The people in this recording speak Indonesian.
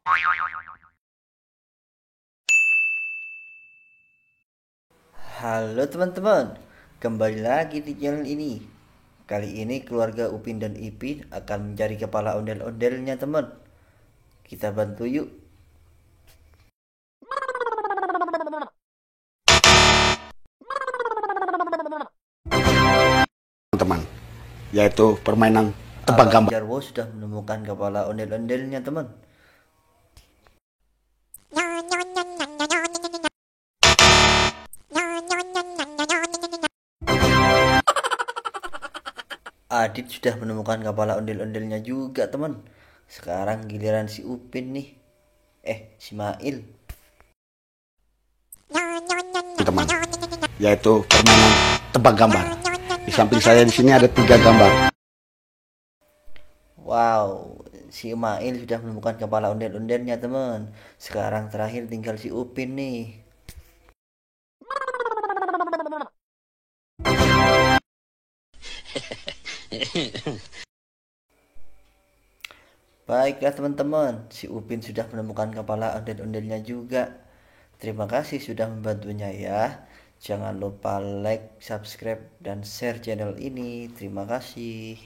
Halo teman-teman, kembali lagi di channel ini. Kali ini keluarga Upin dan Ipin akan mencari kepala ondel-ondelnya teman. Kita bantu yuk. Teman, yaitu permainan tebak Abang gambar. Jarwo sudah menemukan kepala ondel-ondelnya teman. Adit sudah menemukan kepala ondel-ondelnya juga teman. Sekarang giliran si Upin nih. Si Mail. Teman, yaitu permainan tebak gambar. Di samping saya di sini ada 3 gambar. Wow, si Mail sudah menemukan kepala ondel-ondelnya teman. Sekarang terakhir tinggal si Upin nih. Baiklah teman-teman, si Upin sudah menemukan kepala ondel-ondelnya juga. Terima kasih sudah membantunya ya. Jangan lupa like, subscribe, dan share channel ini. Terima kasih.